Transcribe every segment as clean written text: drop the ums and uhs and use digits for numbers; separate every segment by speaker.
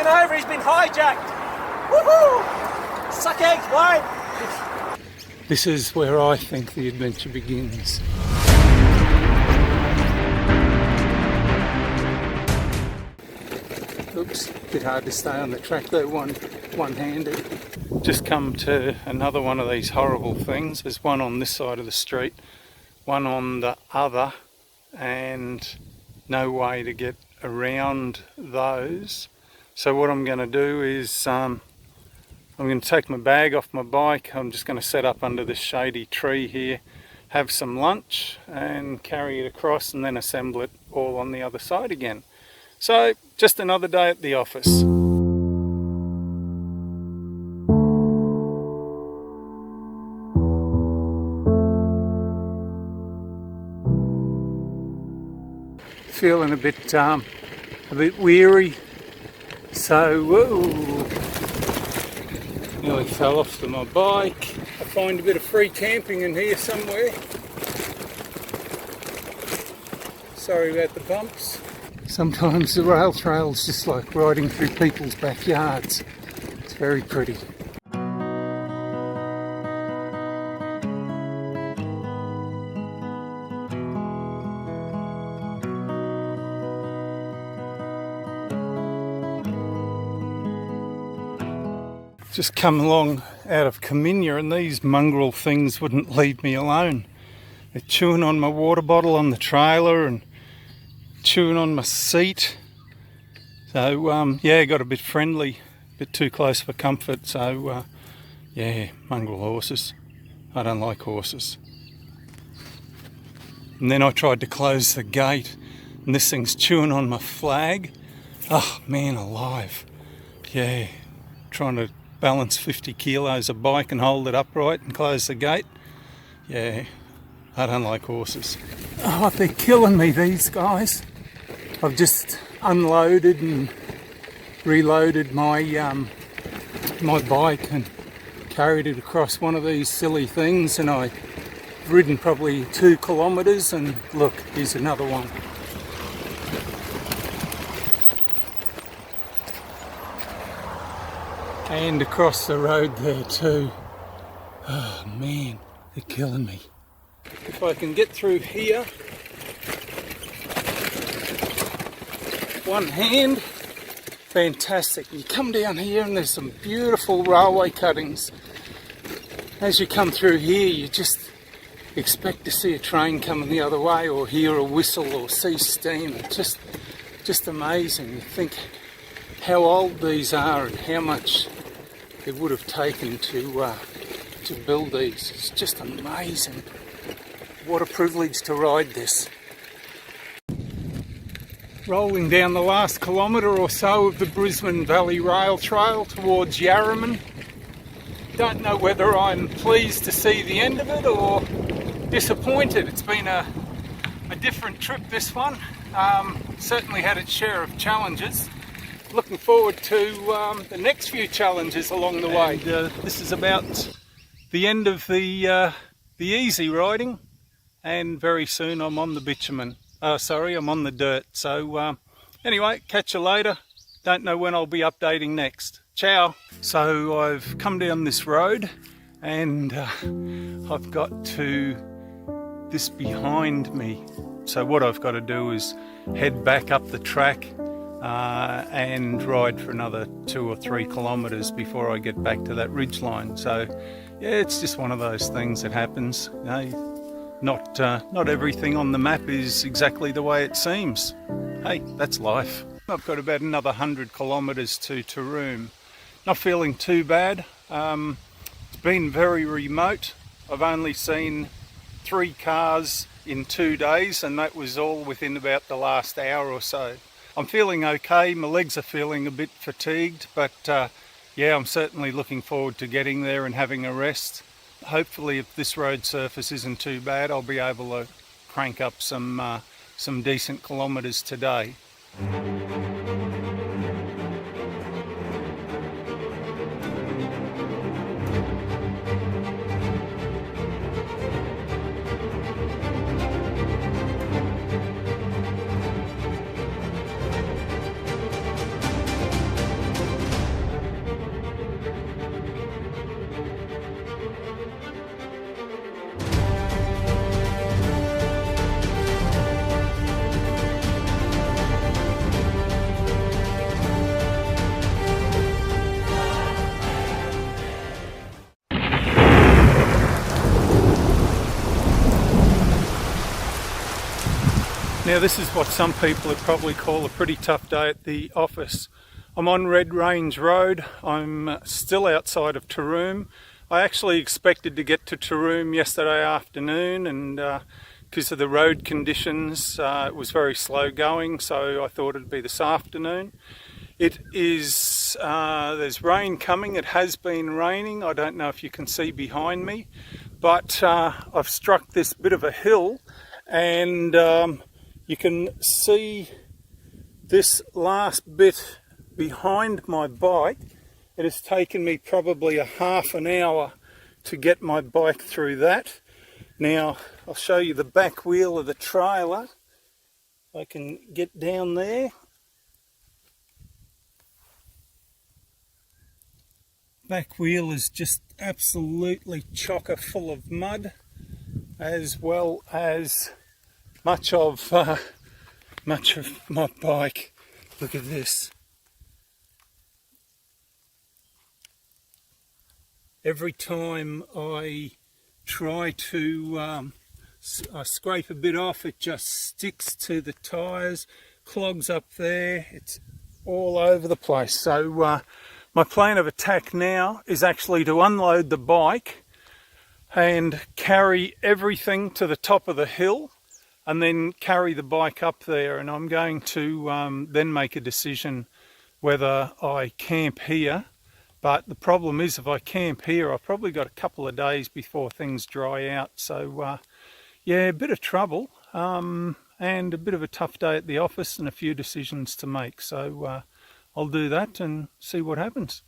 Speaker 1: taken over, he's been hijacked. Woohoo! Suck eggs, mate! This is where I think the adventure begins. Oops, a bit hard to stay on the track though, one-handed. Just come to another one of these horrible things. There's one on this side of the street, one on the other, and no way to get around those. So what I'm going to do is I'm going to take my bag off my bike. I'm just going to set up under this shady tree here, have some lunch and carry it across, and then assemble it all on the other side again. So just another day at the office. Feeling a bit weary, so whoa, nearly fell off to my bike. I find a bit of free camping in here somewhere. Sorry about the bumps. Sometimes the rail trail's just like riding through people's backyards. It's very pretty. Just come along out of Caminia and these mongrel things wouldn't leave me alone. They're chewing on my water bottle on the trailer and chewing on my seat. So yeah, got a bit friendly, a bit too close for comfort. So yeah, mongrel horses. I don't like horses. And then I tried to close the gate and this thing's chewing on my flag. Oh man alive. Yeah, trying to balance 50 kilos a bike and hold it upright and close the gate. Yeah, I don't like horses. Oh, they're killing me, these guys. I've just unloaded and reloaded my my bike and carried it across one of these silly things, and I've ridden probably 2 kilometres, and look, here's another one. And across the road there too. Oh man, they're killing me. If I can get through here, one hand, fantastic. You come down here and there's some beautiful railway cuttings. As you come through here, you just expect to see a train coming the other way, or hear a whistle, or see steam. It's just amazing. You think how old these are and how much it would have taken to build these. It's just amazing. What a privilege to ride this. Rolling down the last kilometre or so of the Brisbane Valley Rail Trail towards Yarraman. Don't know whether I'm pleased to see the end of it or disappointed. It's been a different trip, this one. Certainly had its share of challenges. Looking forward to the next few challenges along the way. This is about the end of the easy riding, and very soon I'm on the bitumen. I'm on the dirt. So anyway, catch you later. Don't know when I'll be updating next. Ciao. So I've come down this road and I've got to this behind me. So what I've got to do is head back up the track and ride for another 2 or 3 kilometres before I get back to that ridgeline. So yeah, it's just one of those things that happens. You know, not everything on the map is exactly the way it seems. Hey, that's life. I've got about another 100 kilometres to Taroom. Not feeling too bad. It's been very remote. I've only seen 3 cars in 2 days, and that was all within about the last hour or so. I'm feeling okay. My legs are feeling a bit fatigued, but yeah, I'm certainly looking forward to getting there and having a rest. Hopefully, if this road surface isn't too bad, I'll be able to crank up some decent kilometres today. Now this is what some people would probably call a pretty tough day at the office. I'm on Red Range Road. I'm still outside of Taroom. I actually expected to get to Taroom yesterday afternoon, and because of the road conditions it was very slow going, so I thought it'd be this afternoon. It is, there's rain coming. It has been raining. I don't know if you can see behind me, but I've struck this bit of a hill, and you can see this last bit behind my bike. It has taken me probably a half an hour to get my bike through that. Now I'll show you the back wheel of the trailer. I can get down there. Back wheel is just absolutely chocker full of mud, as well as much of my bike. Look at this. Every time I try to I scrape a bit off, it just sticks to the tyres, clogs up there. It's all over the place. So my plan of attack now is actually to unload the bike and carry everything to the top of the hill, and then carry the bike up there, and I'm going to then make a decision whether I camp here. But the problem is, if I camp here, I've probably got a couple of days before things dry out. So yeah, a bit of trouble and a bit of a tough day at the office and a few decisions to make. So I'll do that and see what happens.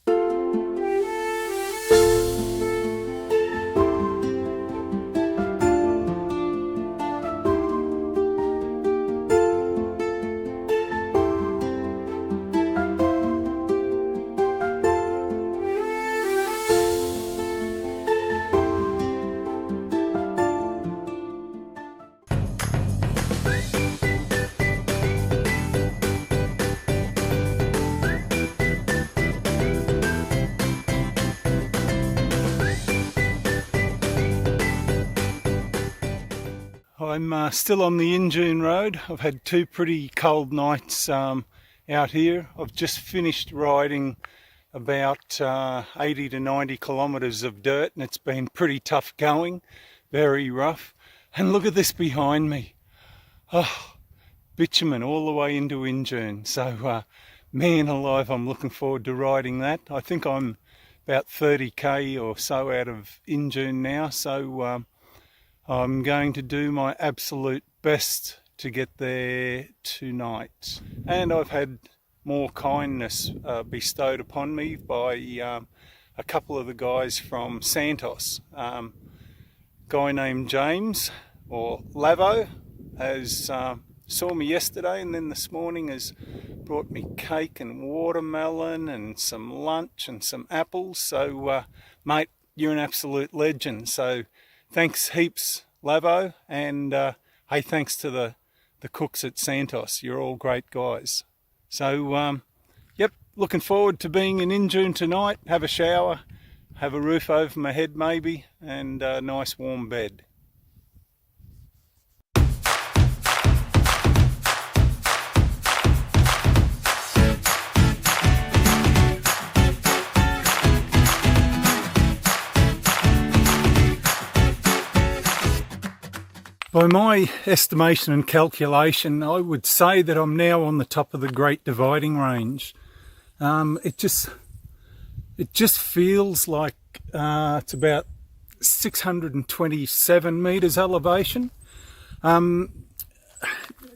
Speaker 1: I'm still on the in-June road. I've had two pretty cold nights out here. I've just finished riding about 80 to 90 kilometres of dirt, and it's been pretty tough going, very rough. And look at this behind me. Oh, Bitumen all the way into in-June. So man alive, I'm looking forward to riding that. I think I'm about 30k or so out of in-June now, so I'm going to do my absolute best to get there tonight. And I've had more kindness bestowed upon me by a couple of the guys from Santos. Guy named James, or Lavo, has saw me yesterday, and then this morning has brought me cake and watermelon and some lunch and some apples. So mate, you're an absolute legend. So thanks heaps, Lavo, and hey, thanks to the cooks at Santos. You're all great guys. So yep, looking forward to being in in-June tonight. Have a shower, have a roof over my head maybe, and a nice warm bed. By my estimation and calculation, I would say that I'm now on the top of the Great Dividing Range. It just feels like it's about 627 metres elevation.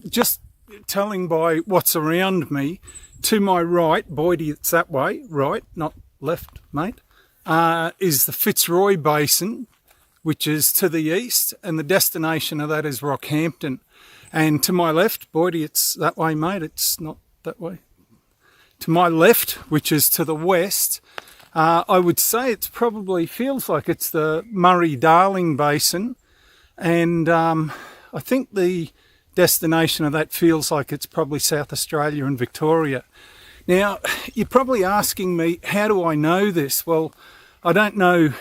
Speaker 1: Just telling by what's around me, to my right, Boydie, it's that way, right, not left, mate, is the Fitzroy Basin, which is to the east, and the destination of that is Rockhampton. And to my left, Boydie, it's that way, mate, it's not that way. To my left, which is to the west, I would say it probably feels like it's the Murray-Darling Basin, and I think the destination of that feels like it's probably South Australia and Victoria. Now, you're probably asking me, how do I know this? Well, I don't know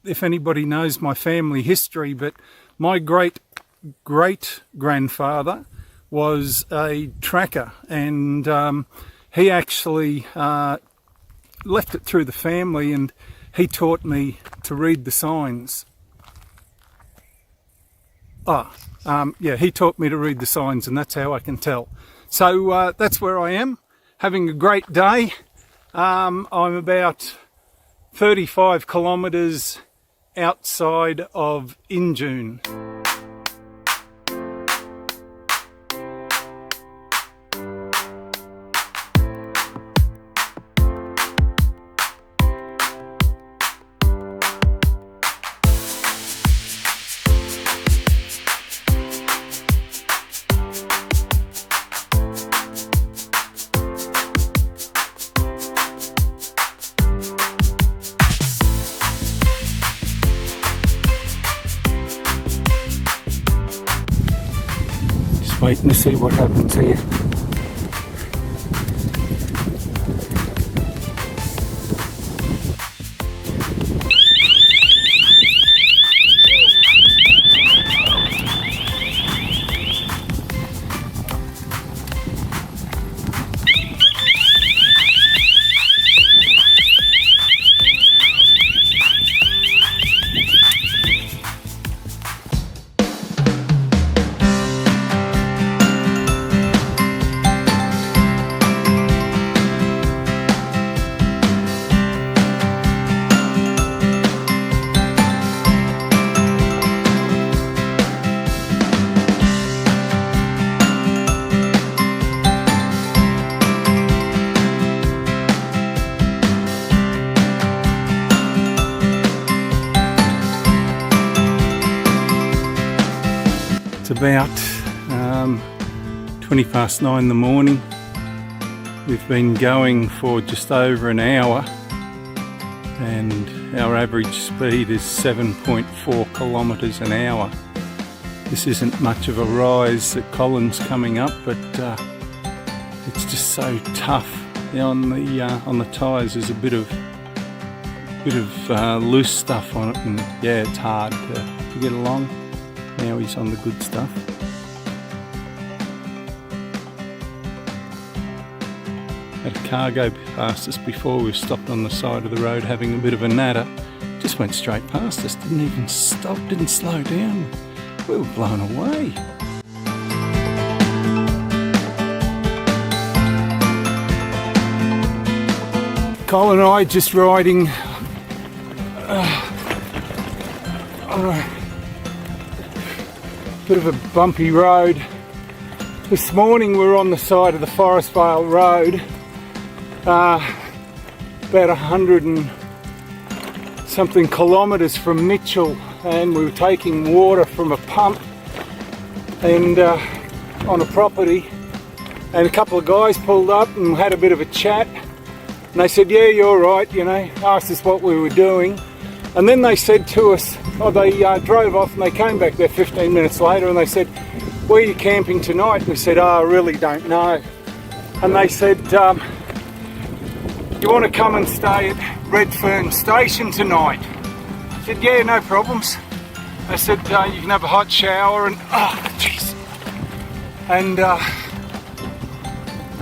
Speaker 1: if anybody knows my family history, but my great great-grandfather was a tracker, and he actually left it through the family, and he taught me to read the signs. Yeah, he taught me to read the signs, and that's how I can tell. So that's where I am, having a great day. I'm about 35 kilometres outside of Winton. Waiting to see what happens here. It's about 20 past 9 in the morning. We've been going for just over an hour, and our average speed is 7.4 kilometres an hour. This isn't much of a rise that Colin's coming up, but it's just so tough. On the tyres there's a bit of loose stuff on it, and yeah, it's hard to get along. Now he's on the good stuff. Had a car go past us before. We stopped on the side of the road having a bit of a natter. Just went straight past us, didn't even stop, didn't slow down. We were blown away. Colin and I just riding on a bit of a bumpy road. This morning we were on the side of the Forest Vale Road, about 100 and something kilometres from Mitchell, and we were taking water from a pump and on a property, and a couple of guys pulled up and had a bit of a chat, and they said, yeah, you're right, you know, asked us what we were doing. And then they said to us, they drove off, and they came back there 15 minutes later, and they said, where are you camping tonight? We said, I really don't know. And they said, you want to come and stay at Redfern Station tonight? I said, yeah, no problems. They said, you can have a hot shower and, oh, jeez.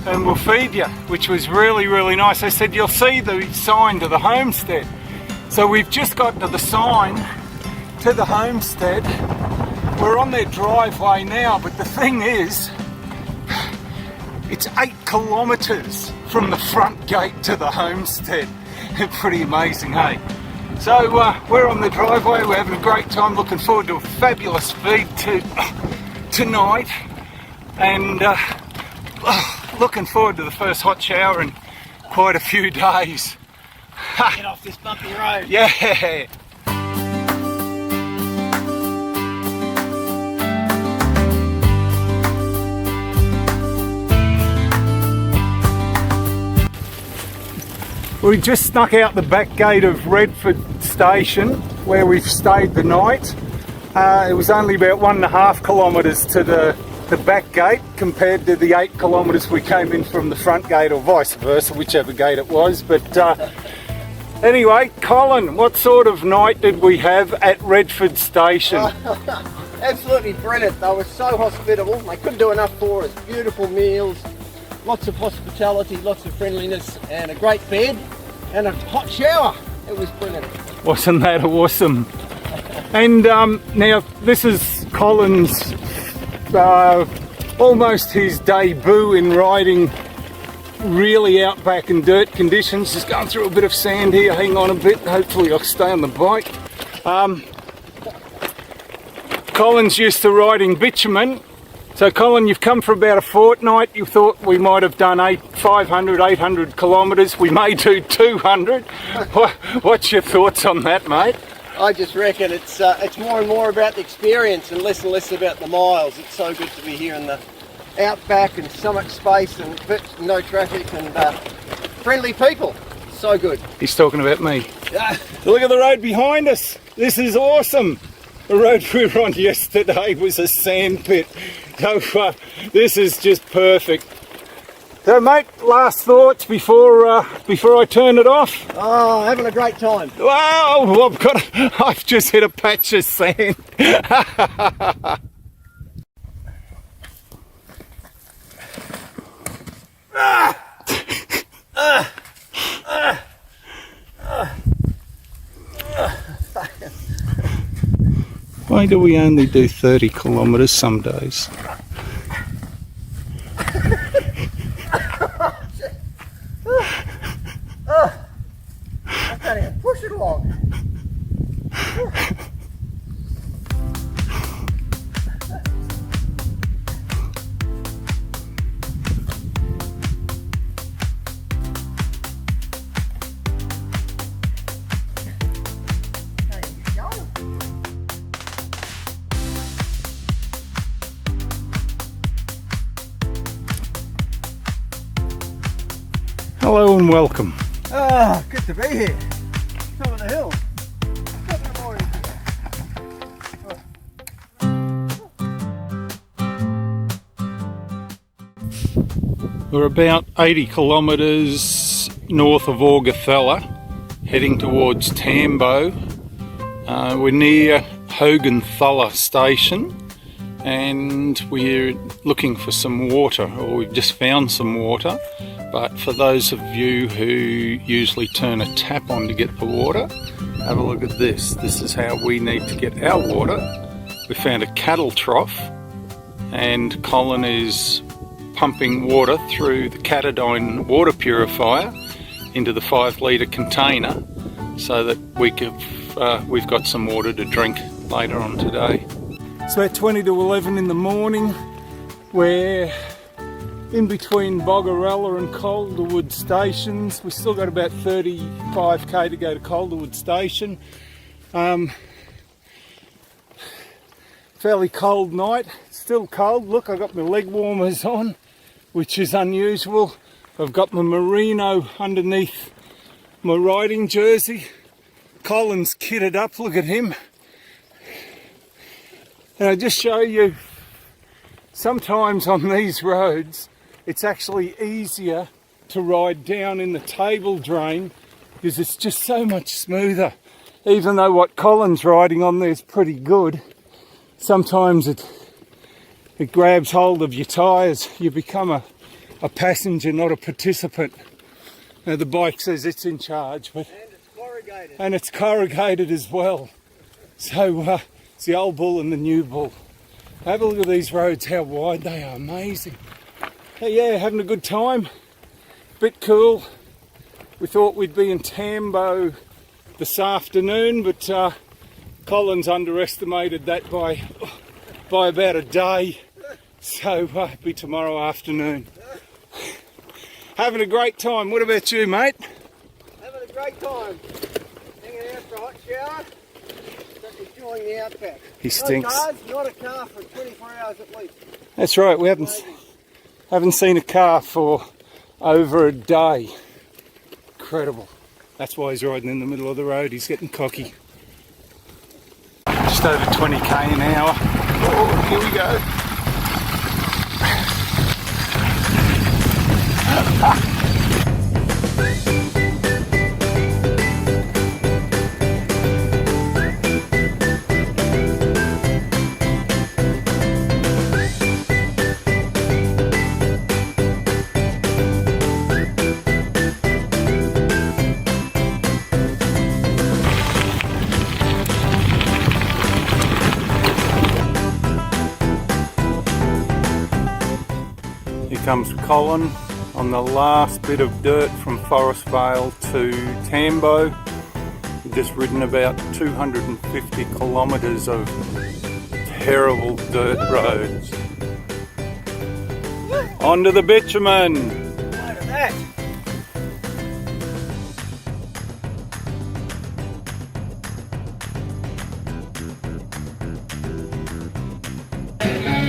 Speaker 1: And we'll feed you, which was really, really nice. They said, you'll see the sign to the homestead. So we've just got to the sign to the homestead. We're on their driveway now, but the thing is, it's 8 kilometres from the front gate to the homestead. Pretty amazing, hey? So we're on the driveway, we're having a great time, looking forward to a fabulous feed tonight, and looking forward to the first hot shower in quite a few days.
Speaker 2: Get off this bumpy road.
Speaker 1: Yeah. We just snuck out the back gate of Redford Station, where we've stayed the night. It was only about 1.5 kilometres to the back gate compared to the 8 kilometres we came in from the front gate, or vice versa, whichever gate it was. But anyway, Colin, what sort of night did we have at Redford Station?
Speaker 3: Absolutely brilliant. They were so hospitable. They couldn't do enough for us. Beautiful meals, lots of hospitality, lots of friendliness, and a great bed and a hot shower. It was brilliant.
Speaker 1: Wasn't that awesome? And now this is Colin's almost his debut in riding really outback and dirt conditions. Just going through a bit of sand here. Hang on a bit. Hopefully I'll stay on the bike. Colin's used to riding bitumen. So Colin, you've come for about a fortnight. You thought we might have done 500, 800 kilometres. We may do 200. What's your thoughts on that, mate?
Speaker 3: I just reckon it's more and more about the experience and less about the miles. It's so good to be here in the outback and so much space and no traffic and friendly people. So good.
Speaker 1: He's talking about me. Look at the road behind us. This is awesome. The road we were on yesterday was a sand pit. So this is just perfect. So mate, last thoughts before I turn it off?
Speaker 3: Oh, having a great time.
Speaker 1: Wow, I've just hit a patch of sand. Why do we only do 30 kilometres some days?
Speaker 3: I can't even push it along.
Speaker 1: Hello and welcome.
Speaker 3: Ah, good to be here. Top of the hill. Top of the morning.
Speaker 1: We're about 80 kilometres north of Augathella, heading towards Tambo. We're near Hoganthalla station and we're looking for some water, or we've just found some water. But for those of you who usually turn a tap on to get the water, have a look at this. This is how we need to get our water. We found a cattle trough and Colin is pumping water through the Catadine water purifier into the 5 litre container so that we've got some water to drink later on today. It's about 20 to 11 in the morning. We're in between Boggarella and Calderwood stations. We've still got about 35k to go to Calderwood station. Fairly cold night, still cold. Look, I've got my leg warmers on, which is unusual. I've got my merino underneath my riding jersey. Colin's kitted up, look at him. And I'll just show you, sometimes on these roads, it's actually easier to ride down in the table drain because it's just so much smoother. Even though what Colin's riding on there is pretty good, sometimes it grabs hold of your tyres. You become a passenger, not a participant. Now the bike says it's in charge, but
Speaker 3: And it's corrugated.
Speaker 1: And it's corrugated as well. So it's the old bull and the new bull. Have a look at these roads, how wide they are, amazing. Hey, yeah, having a good time, bit cool. We thought we'd be in Tambo this afternoon, but Colin's underestimated that by about a day, so it'll be tomorrow afternoon. Having a great time. What about you, mate?
Speaker 3: Having a great time. Hanging out for a hot shower. Just enjoying the outback.
Speaker 1: He stinks.
Speaker 3: Not a car for 24 hours at least.
Speaker 1: That's right, we haven't seen a car for over a day. Incredible. That's why he's riding in the middle of the road. He's getting cocky. Just over 20k an hour. Oh, here we go. comes Colin on the last bit of dirt from Forest Vale to Tambo. We've just ridden about 250 kilometres of terrible dirt roads. Onto the bitumen!
Speaker 2: Look at that.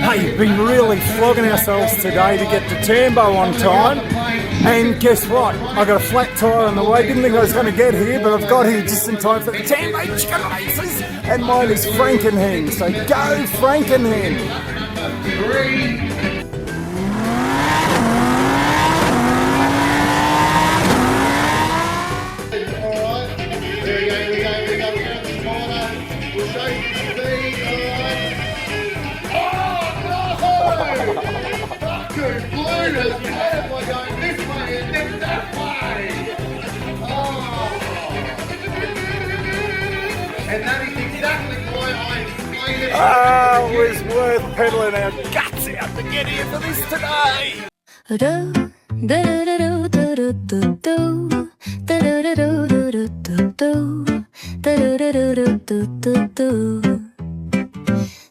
Speaker 4: Hey, we've been really flogging ourselves today to get to Tambo on time, and guess what? I got a flat tyre on the way. Didn't think I was going to get here, but I've got here just in time for the Tambo chicken races, and mine is Frankenhen, so go Frankenhen!
Speaker 5: And that is exactly why I explained it.
Speaker 4: Oh, it was worth peddling our guts out to get here for this today!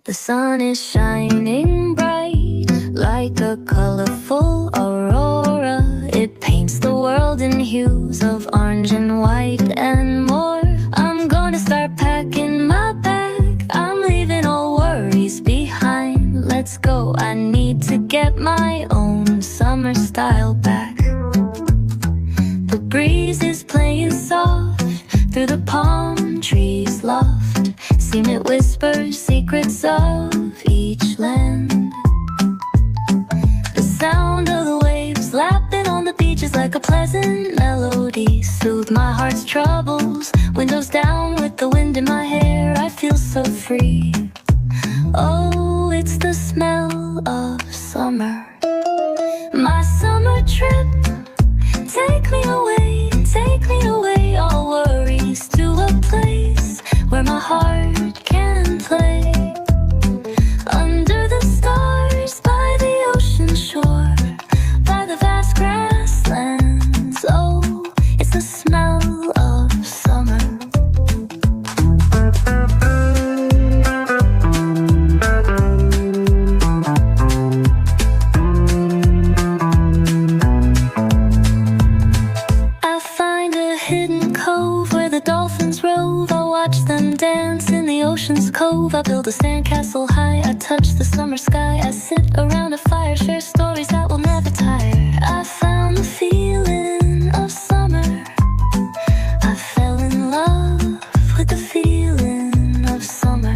Speaker 6: The sun is shining bright like a colorful aurora. It paints the world in hues of orange and white and more. I'm gonna start packing my bag. I'm leaving all worries behind. Let's go, I need to get my own summer style back. The breeze is playing soft through the palm trees loft. Seem it whispers secrets of each land. The sound of the waves lapping on the beach is like a pleasant melody. Soothe my heart's troubles. Windows down with the wind in my hair. I feel so free. Oh, it's the smell of summer. My summer trip. Take me away, all worries to a place where my heart can play. Under the stars, by the ocean shore, by the vast grasslands. Oh, it's the smell of summer. I find a hidden cove where the dolphins rove. I watch them dance in the ocean's cove. I build a sandcastle high. I touch the summer sky. I sit around a fire, share stories that will never tire. I found the feeling of summer. I fell in love with the feeling of summer.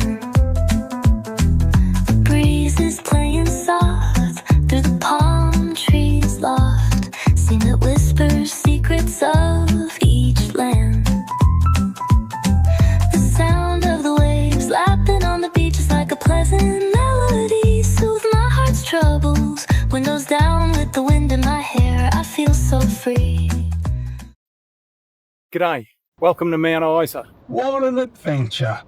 Speaker 6: The breeze is playing soft through the palm trees loft. Seem it whispers secrets of each land. The sound of the waves lapping on the beach is like a pleasant melody. Soothe my heart's troubles. Windows down with the wind in my hair. I feel so free.
Speaker 1: G'day, welcome to Mount Isa. What an adventure.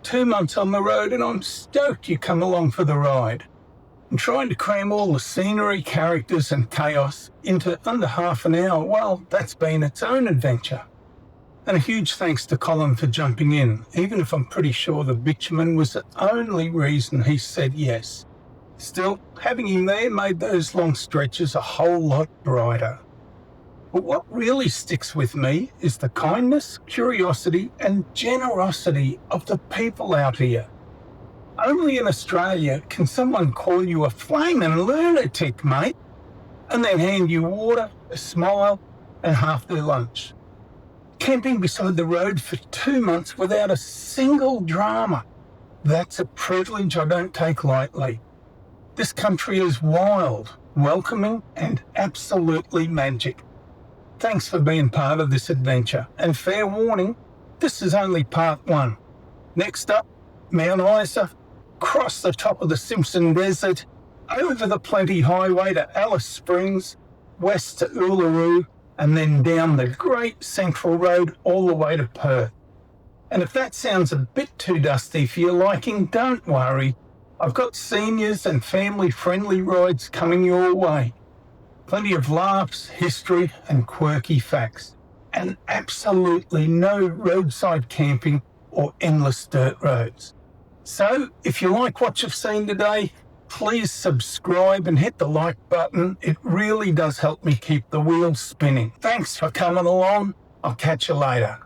Speaker 1: 2 months on the road and I'm stoked you come along for the ride. I'm trying to cram all the scenery, characters and chaos into under half an hour. Well, that's been its own adventure. And a huge thanks to Colin for jumping in, even if I'm pretty sure the bitumen was the only reason he said yes. Still, having him there made those long stretches a whole lot brighter. But what really sticks with me is the kindness, curiosity and generosity of the people out here. Only in Australia can someone call you a flaming lunatic, mate, and then hand you water, a smile and half their lunch. Camping beside the road for 2 months without a single drama. That's a privilege I don't take lightly. This country is wild, welcoming and absolutely magic. Thanks for being part of this adventure, and fair warning, this is only part 1. Next up, Mount Isa, cross the top of the Simpson Desert, over the Plenty Highway to Alice Springs, west to Uluru, and then down the Great Central Road all the way to Perth. And if that sounds a bit too dusty for your liking, don't worry. I've got seniors and family-friendly rides coming your way. Plenty of laughs, history and quirky facts. And absolutely no roadside camping or endless dirt roads. So, if you like what you've seen today, please subscribe and hit the like button. It really does help me keep the wheels spinning. Thanks for coming along. I'll catch you later.